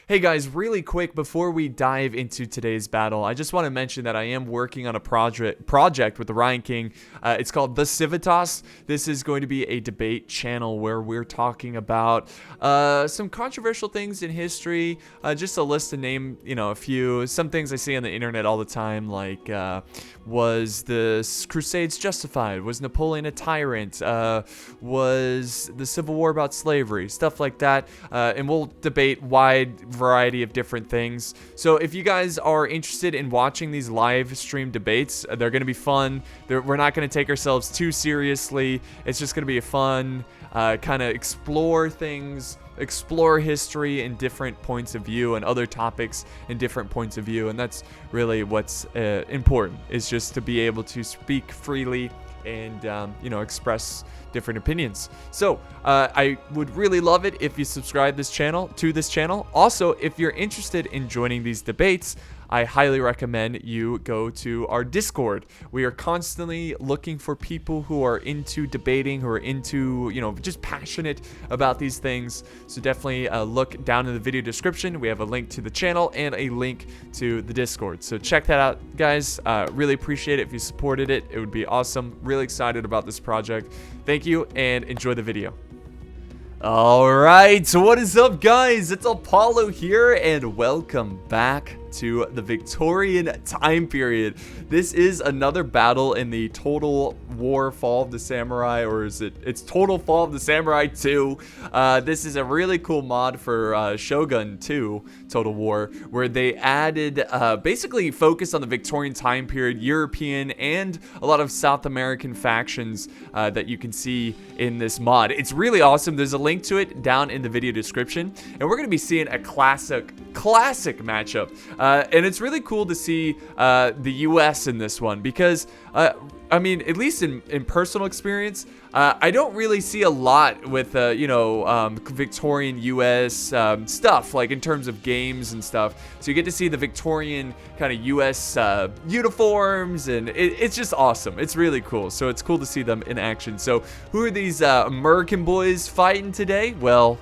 Hey guys, really quick before we dive into today's battle, I just want to mention that I am working on a project with the Ryan King. It's called The Civitas. This is going to be a debate channel where we're talking about some controversial things in history. Just a list to name, a few. Some things I see on the internet all the time, like was the Crusades justified? Was Napoleon a tyrant? Was the Civil War about slavery? Stuff like that. And we'll debate wide variety of different things. So if you guys are interested in watching these live stream debates, they're going to be fun. We're not going to take ourselves too seriously. It's just going to be a fun kind of explore things, explore history in different points of view and other topics in different points of view. And that's really what's important, is just to be able to speak freely and express different opinions. So I would really love it if you subscribe to this channel. Also, if you're interested in joining these debates, I highly recommend you go to our Discord. We are constantly looking for people who are into debating, who are into, just passionate about these things. So definitely look down in the video description. We have a link to the channel and a link to the Discord. So check that out, guys. Really appreciate it if you supported it. It would be awesome. Really excited about this project. Thank you and enjoy the video. Alright, so what is up, guys? It's Apollo here and welcome back to the Victorian time period. This is another battle in the Total War Fall of the Samurai, or it's Total Fall of the Samurai 2. This is a really cool mod for Shogun 2 Total War, where they added basically focus on the Victorian time period, European and a lot of South American factions that you can see in this mod. It's really awesome. There's a link to it down in the video description, and we're going to be seeing a classic matchup. And it's really cool to see the US in this one because, I mean, at least in personal experience, I don't really see a lot with, Victorian US stuff, like in terms of games and stuff. So you get to see the Victorian kind of US uniforms, and it's just awesome. It's really cool. So it's cool to see them in action. So who are these American boys fighting today? Well,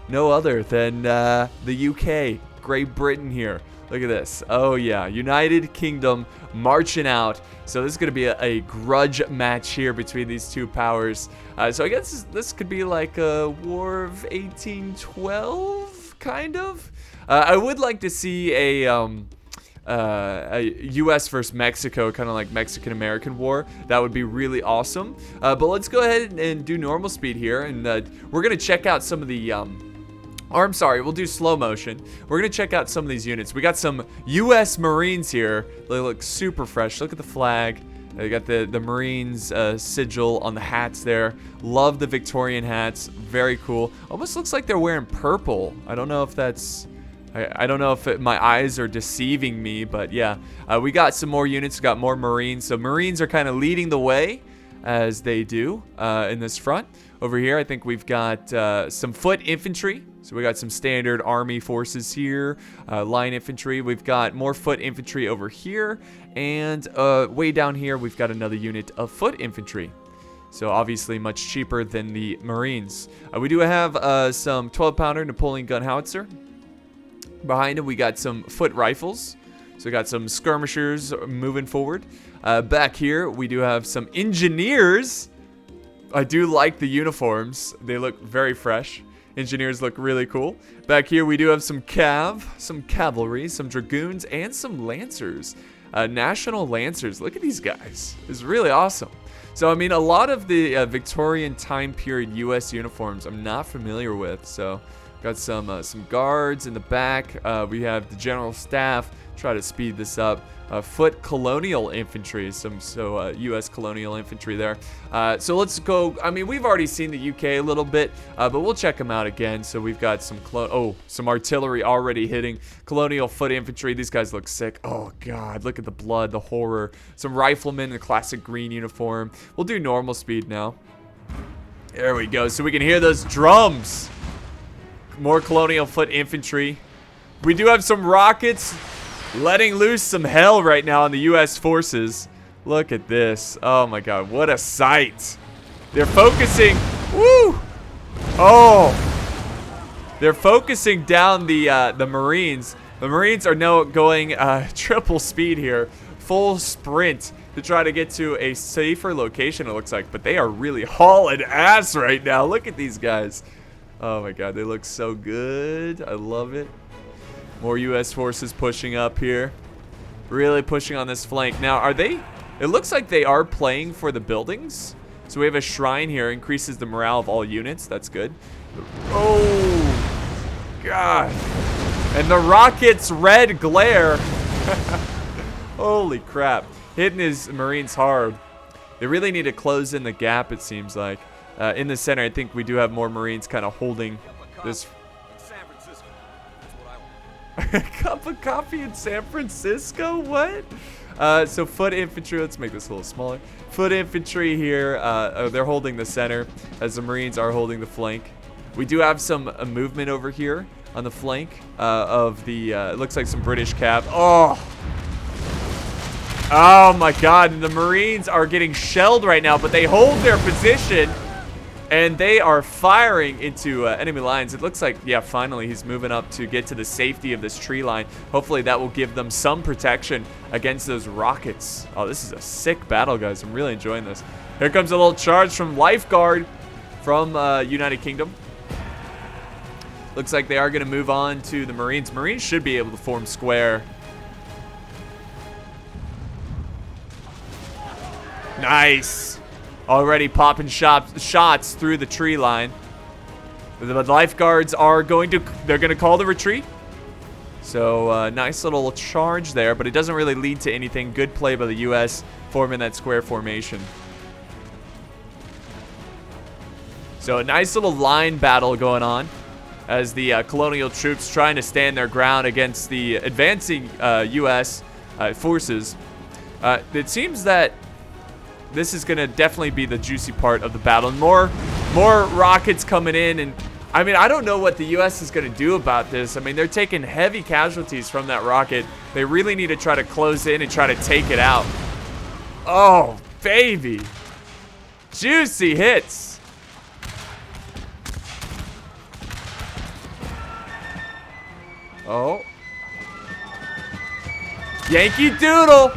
no other than the UK, Great Britain here. Look at this. Oh, yeah. United Kingdom marching out. So this is going to be a grudge match here between these two powers. So I guess this could be like a War of 1812, kind of. I would like to see a U.S. versus Mexico, kind of like Mexican-American war. That would be really awesome. But let's go ahead and do normal speed here. And we're going to check out some of the... Or I'm sorry, we'll do slow motion. We're going to check out some of these units. We got some U.S. Marines here. They look super fresh. Look at the flag. They got the Marines sigil on the hats there. Love the Victorian hats. Very cool. Almost looks like they're wearing purple. I don't know if that's... I don't know if my eyes are deceiving me, but yeah. We got some more units. We got more Marines. So Marines are kind of leading the way, as they do in this front. Over here, I think we've got some foot infantry. So we got some standard army forces here, line infantry. We've got more foot infantry over here. And way down here, we've got another unit of foot infantry. So obviously much cheaper than the Marines. We do have some 12-pounder Napoleon gun howitzer. Behind him, we got some foot rifles. So we got some skirmishers moving forward. Back here, we do have some engineers. I do like the uniforms. They look very fresh. Engineers look really cool. Back here, we do have some cavalry, some dragoons, and some lancers. National lancers. Look at these guys. It's really awesome. So, I mean, a lot of the Victorian time period U.S. uniforms I'm not familiar with. So, got some guards in the back. We have the general staff. Try to speed this up. Foot colonial infantry, U.S. colonial infantry there. So let's go. I mean, we've already seen the UK a little bit, but we'll check them out again. So we've got some artillery already hitting. Colonial foot infantry. These guys look sick. Oh God, look at the blood, the horror. Some riflemen in the classic green uniform. We'll do normal speed now. There we go. So we can hear those drums. More colonial foot infantry. We do have some rockets. Letting loose some hell right now on the U.S. forces. Look at this. Oh my God, what a sight. They're focusing. Woo! Oh! They're focusing down the Marines. The Marines are now going triple speed here, full sprint to try to get to a safer location, it looks like. But they are really hauling ass right now. Look at these guys. Oh my god, they look so good. I love it. More U.S. forces pushing up here. Really pushing on this flank. Now, are they... It looks like they are playing for the buildings. So we have a shrine here. Increases the morale of all units. That's good. Oh, God. And the rocket's red glare. Holy crap. Hitting his Marines hard. They really need to close in the gap, it seems like. In the center, I think we do have more Marines kind of holding this. Cup of coffee in San Francisco? What? So foot infantry, let's make this a little smaller. Foot infantry here, they're holding the center as the Marines are holding the flank. We do have some movement over here on the flank of the, it looks like some British cav. Oh my god, the Marines are getting shelled right now, but they hold their position. And they are firing into enemy lines. It looks like, yeah, finally he's moving up to get to the safety of this tree line. Hopefully that will give them some protection against those rockets. Oh, this is a sick battle, guys. I'm really enjoying this. Here comes a little charge from Lifeguard from United Kingdom. Looks like they are going to move on to the Marines. Marines should be able to form square. Nice. Already popping shots through the tree line. The lifeguards are going to call the retreat. So nice little charge there, but it doesn't really lead to anything. Good play by the U.S. forming that square formation. So a nice little line battle going on as the colonial troops trying to stand their ground against the advancing U.S. Forces. It seems that this is going to definitely be the juicy part of the battle. More rockets coming in. And I mean, I don't know what the U.S. is going to do about this. I mean, they're taking heavy casualties from that rocket. They really need to try to close in and try to take it out. Oh, baby. Juicy hits. Oh. Yankee Doodle.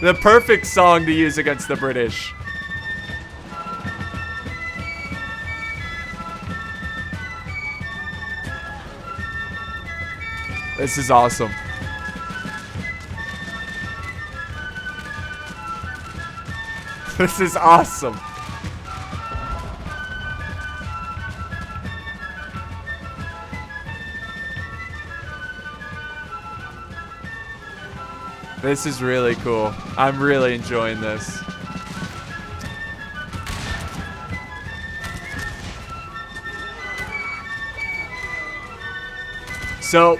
The perfect song to use against the British. This is awesome. This is awesome. This is really cool. I'm really enjoying this. So,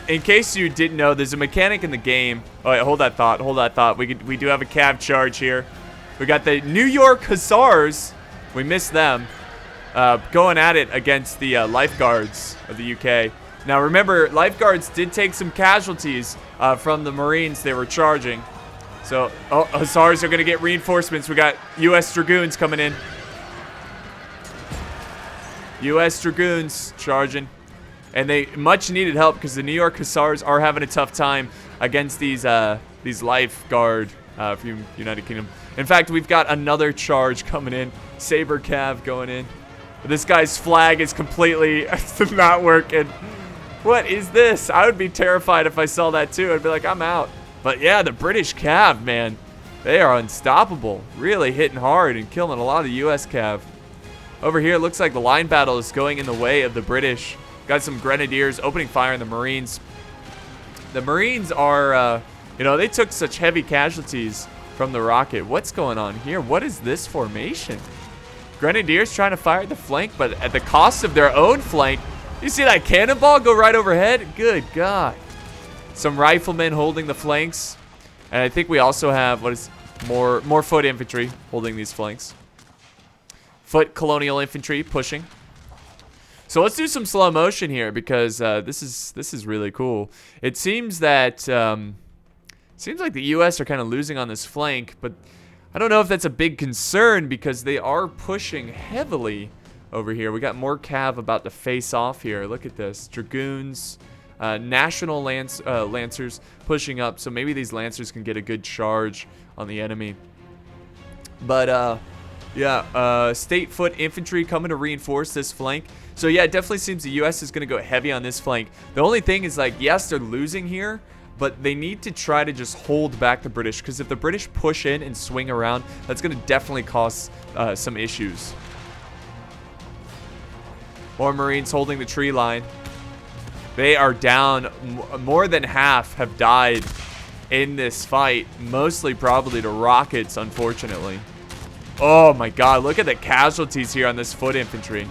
in case you didn't know, there's a mechanic in the game. Oh, wait, hold that thought. Hold that thought. We do have a cav charge here. We got the New York Hussars. We missed them. Going at it against the lifeguards of the UK. Now remember, lifeguards did take some casualties from the Marines they were charging. So, Hussars are going to get reinforcements. We got U.S. Dragoons coming in. U.S. Dragoons charging. And they much needed help because the New York Hussars are having a tough time against these lifeguard from United Kingdom. In fact, we've got another charge coming in. Saber Cav going in. But this guy's flag is completely not working. What is this? I would be terrified if I saw that too. I'd be like, I'm out. But yeah, the British Cav, man. They are unstoppable. Really hitting hard and killing a lot of the U.S. Cav. Over here, it looks like the line battle is going in the way of the British. Got some Grenadiers opening fire on the Marines. The Marines are, they took such heavy casualties from the rocket. What's going on here? What is this formation? Grenadiers trying to fire at the flank, but at the cost of their own flank. You see that cannonball go right overhead? Good God. Some riflemen holding the flanks. And I think we also have, more foot infantry holding these flanks. Foot colonial infantry pushing. So let's do some slow motion here because this is really cool. It seems that seems like the U.S. are kind of losing on this flank, but I don't know if that's a big concern because they are pushing heavily over here. We got more cav about to face off here. Look at this. Dragoons, national lancers pushing up. So maybe these lancers can get a good charge on the enemy. But yeah, state foot infantry coming to reinforce this flank. So yeah, it definitely seems the U.S. is going to go heavy on this flank. The only thing is, like, yes, they're losing here, but they need to try to just hold back the British, because if the British push in and swing around, that's going to definitely cause some issues. More Marines holding the tree line. They are down. More than half have died in this fight, mostly probably to rockets, unfortunately. Oh my god, look at the casualties here on this foot infantry.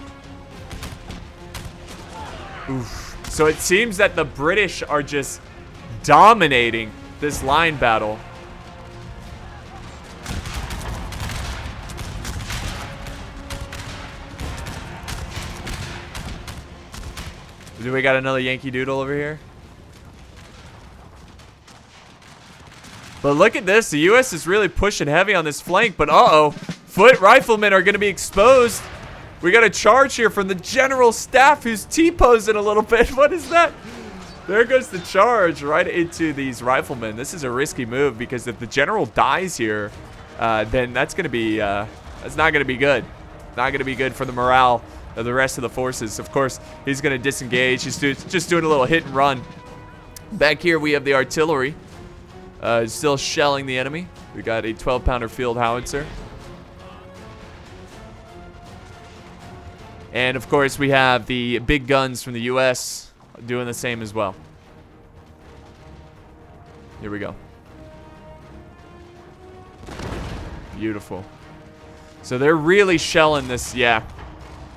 Oof. So it seems that the British are just dominating this line battle. Do we got another Yankee Doodle over here? But look at this. The U.S. is really pushing heavy on this flank. But uh-oh. Foot riflemen are going to be exposed. We got a charge here from the general staff who's T-posing a little bit. What is that? There goes the charge right into these riflemen. This is a risky move, because if the general dies here, then that's going to be, that's not going to be good. Not going to be good for the morale of the rest of the forces. Of course, he's going to disengage. He's just doing a little hit and run. Back here, we have the artillery. Still shelling the enemy. We got a 12-pounder field howitzer. And, of course, we have the big guns from the U.S. doing the same as well. Here we go. Beautiful. So they're really shelling this, yeah.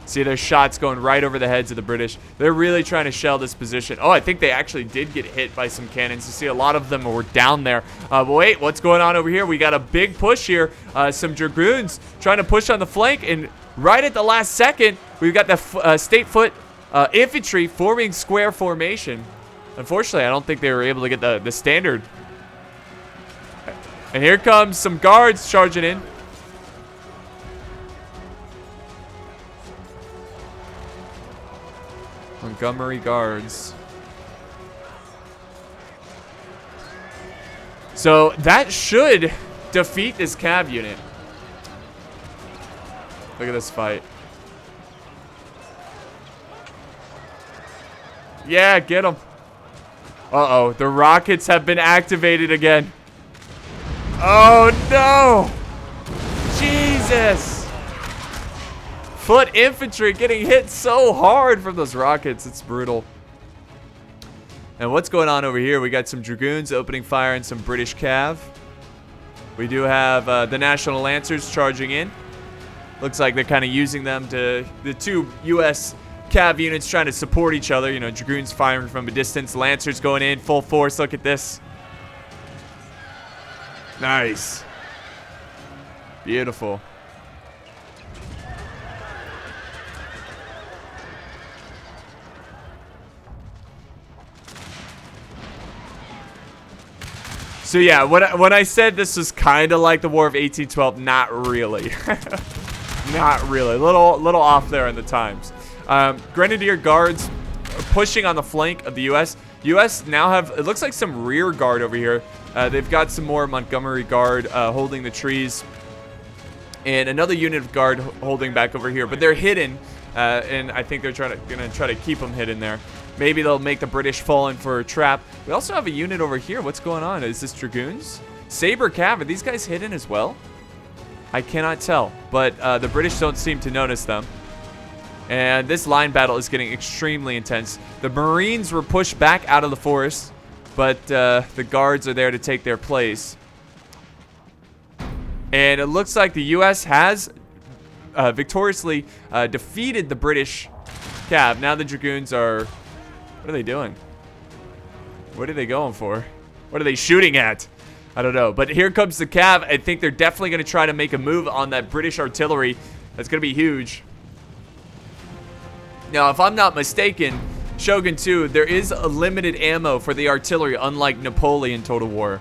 See, there's shots going right over the heads of the British. They're really trying to shell this position. Oh, I think they actually did get hit by some cannons. You see a lot of them were down there. But wait, what's going on over here? We got a big push here. Some Dragoons trying to push on the flank. And right at the last second, we've got the state foot infantry forming square formation. Unfortunately, I don't think they were able to get the standard. And here comes some guards charging in. Montgomery guards. So that should defeat this cav unit. Look at this fight. Yeah, get them. Uh-oh, the rockets have been activated again. Oh no! Jesus! Foot infantry getting hit so hard from those rockets. It's brutal. And what's going on over here? We got some Dragoons opening fire and some British cav. We do have the National Lancers charging in. Looks like they're kind of using them to... The two U.S. cav units trying to support each other. You know, Dragoons firing from a distance. Lancers going in full force. Look at this. Nice. Beautiful. So yeah, when I said this was kind of like the War of 1812, not really. Not really. A little off there in the times. Grenadier Guards pushing on the flank of the U.S. U.S. now have, it looks like, some rear guard over here. They've got some more Montgomery Guard holding the trees. And another unit of guard holding back over here. But they're hidden. And I think they're gonna try to keep them hidden there. Maybe they'll make the British fall in for a trap. We also have a unit over here. What's going on? Is this Dragoons? Saber Cav, are these guys hidden as well? I cannot tell. But the British don't seem to notice them. And this line battle is getting extremely intense. The Marines were pushed back out of the forest. But the guards are there to take their place. And it looks like the U.S. has victoriously defeated the British cav. Now the Dragoons are... What are they doing? What are they going for? What are they shooting at? I don't know. But here comes the cav. I think they're definitely going to try to make a move on that British artillery. That's going to be huge. Now, if I'm not mistaken, Shogun 2, there is a limited ammo for the artillery, unlike Napoleon Total War,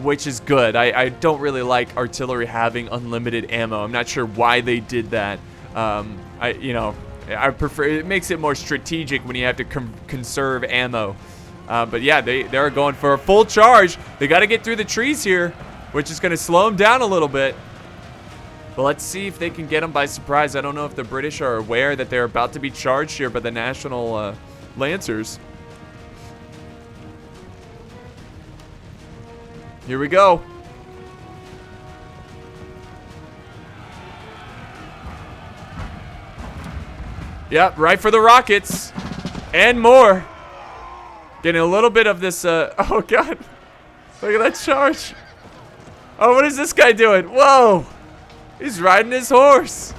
which is good. I don't really like artillery having unlimited ammo. I'm not sure why they did that. I prefer, it makes it more strategic when you have to conserve ammo. But yeah, they're going for a full charge. They got to get through the trees here, which is going to slow them down a little bit. But let's see if they can get them by surprise. I don't know if the British are aware that they're about to be charged here by the National Lancers. Here we go. Yep, right for the rockets. And more. Getting a little bit of this, oh god. Look at that charge. Oh, what is this guy doing? Whoa. He's riding his horse.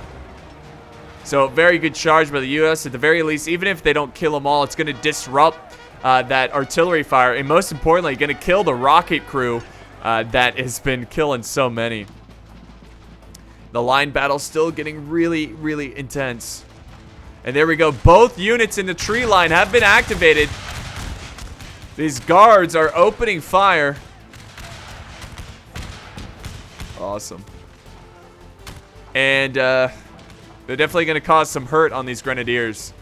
So, very good charge by the U.S. At the very least, even if they don't kill them all, it's going to disrupt that artillery fire. And most importantly, going to kill the rocket crew that has been killing so many. The line battle's still getting really, really intense. And there we go. Both units in the tree line have been activated. These guards are opening fire. Awesome. And they're definitely going to cause some hurt on these grenadiers.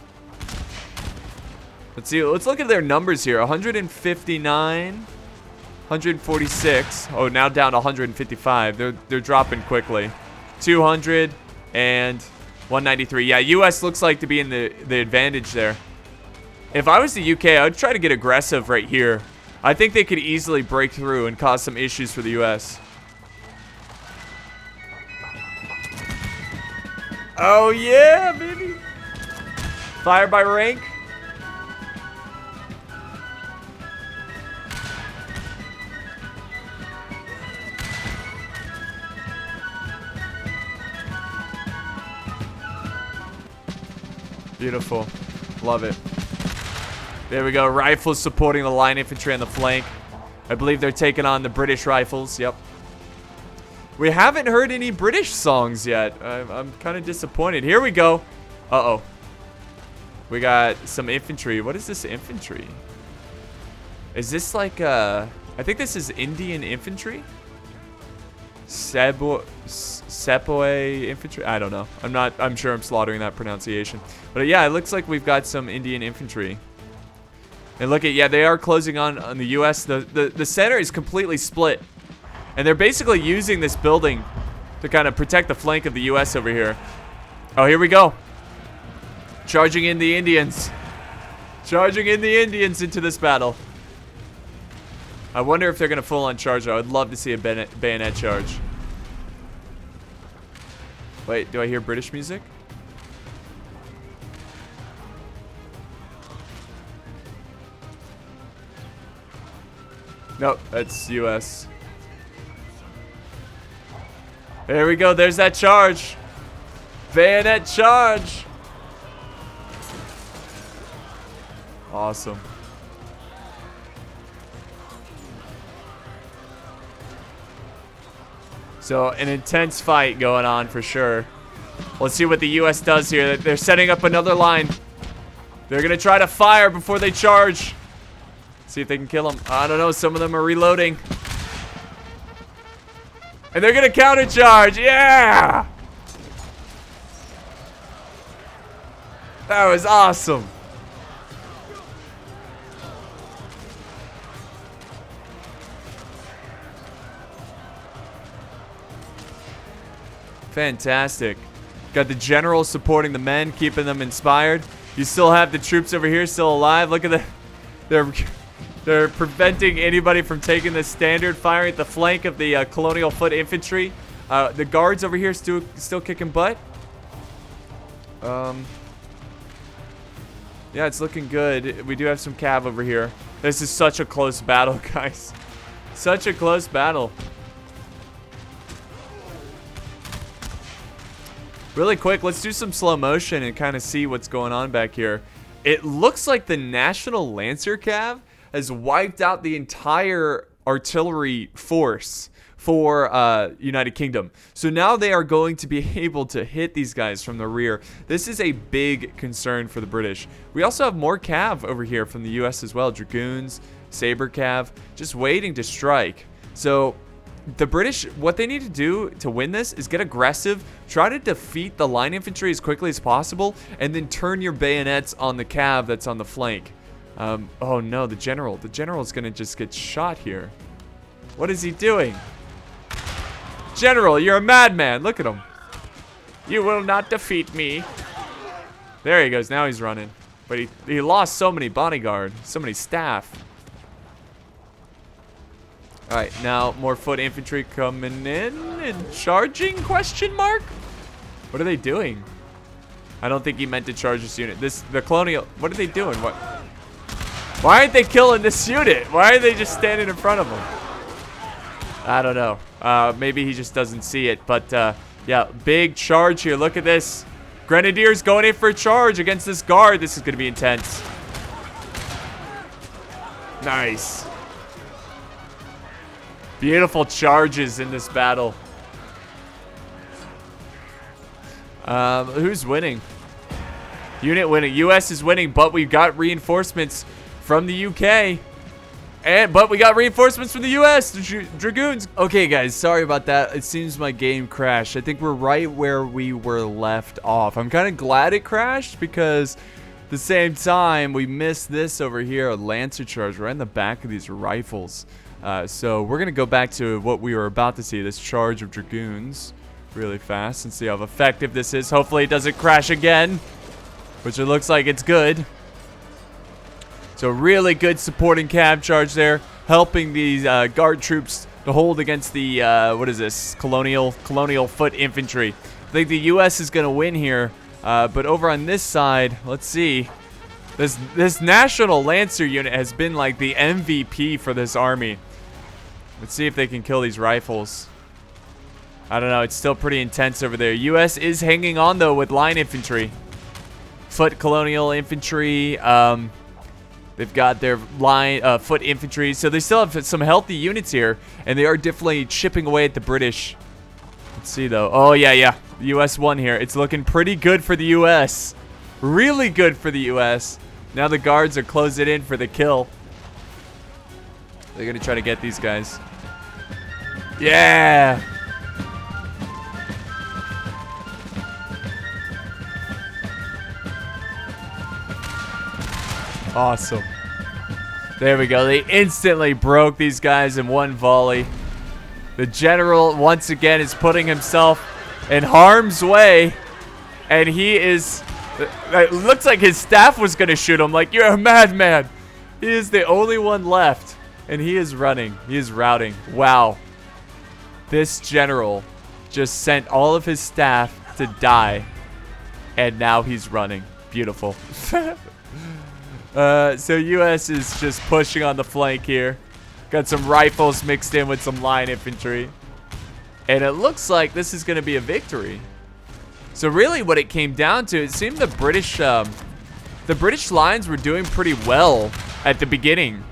Let's see. Let's look at their numbers here. 159, 146. Oh, now down to 155. They're dropping quickly. 200 and 193. Yeah, U.S. looks like to be in the advantage there. If I was the UK, I would try to get aggressive right here. I think they could easily break through and cause some issues for the U.S. Oh, yeah, baby. Fire by rank. Beautiful. Love it. There we go. Rifles supporting the line infantry on the flank. I believe they're taking on the British rifles. Yep. We haven't heard any British songs yet. I'm kind of disappointed. Here we go. Uh-oh. We got some infantry. What is this infantry? Is this like, I think this is Indian infantry? Sepoy infantry? I don't know. I'm sure I'm slaughtering that pronunciation. But yeah, it looks like we've got some Indian infantry. And look at, yeah, they are closing on the U.S. The center is completely split. And they're basically using this building to kind of protect the flank of the U.S. over here. Oh, here we go. Charging in the Indians. Charging in the Indians into this battle. I wonder if they're going to full on charge. I would love to see a bayonet charge. Wait, do I hear British music? Nope, that's U.S. There we go. There's that charge. Bayonet charge. Awesome. So, an intense fight going on for sure. Let's see what the U.S. does here. They're setting up another line. They're going to try to fire before they charge. See if they can kill them. I don't know. Some of them are reloading. And they're going to countercharge. Yeah! That was awesome. Fantastic. Got the general supporting the men, keeping them inspired. You still have the troops over here still alive. Look at they're preventing anybody from taking the standard, firing at the flank of the Colonial Foot Infantry. The guards over here still kicking butt. Yeah, it's looking good. We do have some cav over here. This is such a close battle, guys. Such a close battle. Really quick, let's do some slow motion and kind of see what's going on back here. It looks like the National Lancer Cav has wiped out the entire artillery force for United Kingdom. So now they are going to be able to hit these guys from the rear. This is a big concern for the British. We also have more cav over here from the US as well. Dragoons, Saber cav, just waiting to strike. So the British, what they need to do to win this is get aggressive, try to defeat the line infantry as quickly as possible, and then turn your bayonets on the cav that's on the flank. Oh no, the general's gonna just get shot here. What is he doing? General, you're a madman. Look at him. You will not defeat me. There he goes. Now he's running. But he lost so many bodyguard, so many staff. All right, now more foot infantry coming in and charging, question mark? What are they doing? I don't think he meant to charge this unit. The colonial, what are they doing? What? Why aren't they killing this unit? Why are they just standing in front of him? I don't know. Maybe he just doesn't see it, but yeah, big charge here. Look at this. Grenadiers going in for a charge against this guard. This is going to be intense. Nice. Beautiful charges in this battle. Who's winning? Unit winning. US is winning, but we've got reinforcements from the UK. But we got reinforcements from the US, the Dragoons. Okay, guys, sorry about that. It seems my game crashed. I think we're right where we were left off. I'm kind of glad it crashed because at the same time, we missed this over here, a Lancer charge right in the back of these rifles. So we're going to go back to what we were about to see, this charge of Dragoons really fast and see how effective this is. Hopefully it doesn't crash again, which it looks like it's good. So really good supporting cav charge there, helping these guard troops to hold against the, what is this, colonial foot infantry. I think the US is going to win here, but over on this side, let's see. This National Lancer unit has been like the MVP for this army. Let's see if they can kill these rifles. I don't know, it's still pretty intense over there. US is hanging on though with line infantry. Foot colonial infantry, they've got their line, foot infantry, so they still have some healthy units here, and they are definitely chipping away at the British. Let's see, though. Oh, yeah. The U.S. won here. It's looking pretty good for the U.S. Really good for the U.S. Now the guards are closing in for the kill. They're going to try to get these guys. Yeah! Awesome. There we go. They instantly broke these guys in one volley. The general, once again, is putting himself in harm's way. And he is... It looks like his staff was going to shoot him. Like, you're a madman. He is the only one left. And he is running. He is routing. Wow. This general just sent all of his staff to die. And now he's running. Beautiful. So US is just pushing on the flank here. Got some rifles mixed in with some line infantry. And it looks like this is going to be a victory. So really what it came down to, it seemed the British lines were doing pretty well at the beginning.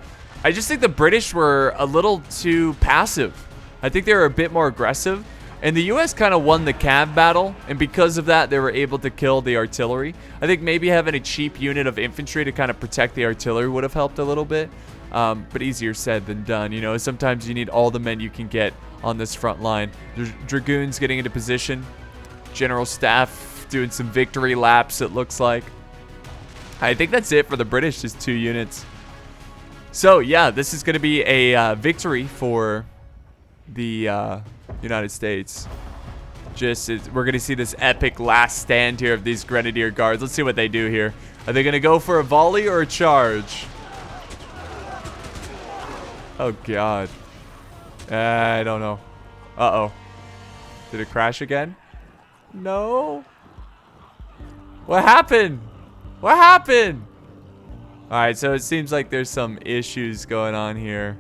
I just think the British were a little too passive. I think they were a bit more aggressive. And the US kind of won the cav battle, and because of that, they were able to kill the artillery. I think maybe having a cheap unit of infantry to kind of protect the artillery would have helped a little bit. But easier said than done. You know, sometimes you need all the men you can get on this front line. Dragoons getting into position. General staff doing some victory laps, it looks like. I think that's it for the British, just 2 units. So, yeah, this is going to be a victory for the United States. We're going to see this epic last stand here of these Grenadier Guards. Let's see what they do here. Are they going to go for a volley or a charge? Oh, God. I don't know. Uh-oh. Did it crash again? No. What happened? What happened? Alright, so it seems like there's some issues going on here.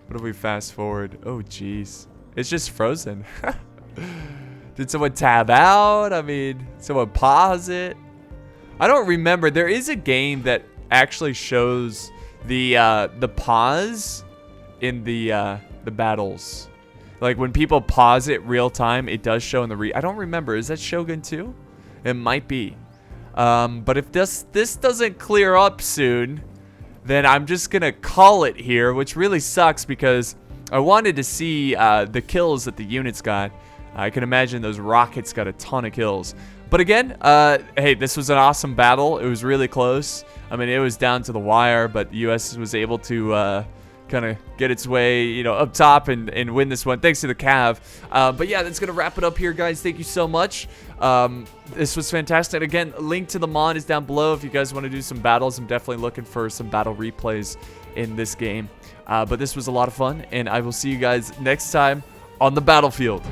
What if we fast forward? Oh, jeez. It's just frozen. Did someone tab out? I mean, someone pause it? I don't remember. There is a game that actually shows the pause in the battles. Like when people pause it real time, it does show in the I don't remember. Is that Shogun 2? It might be. But if this doesn't clear up soon, then I'm just gonna call it here, which really sucks because I wanted to see the kills that the units got. I can imagine those rockets got a ton of kills. But again, hey, this was an awesome battle. It was really close. I mean, it was down to the wire, but the U.S. was able to kind of get its way, you know, up top and win this one, thanks to the Cav. But yeah, that's going to wrap it up here, guys. Thank you so much. This was fantastic. Again, link to the mod is down below if you guys want to do some battles. I'm definitely looking for some battle replays in this game. But this was a lot of fun, and I will see you guys next time on the battlefield.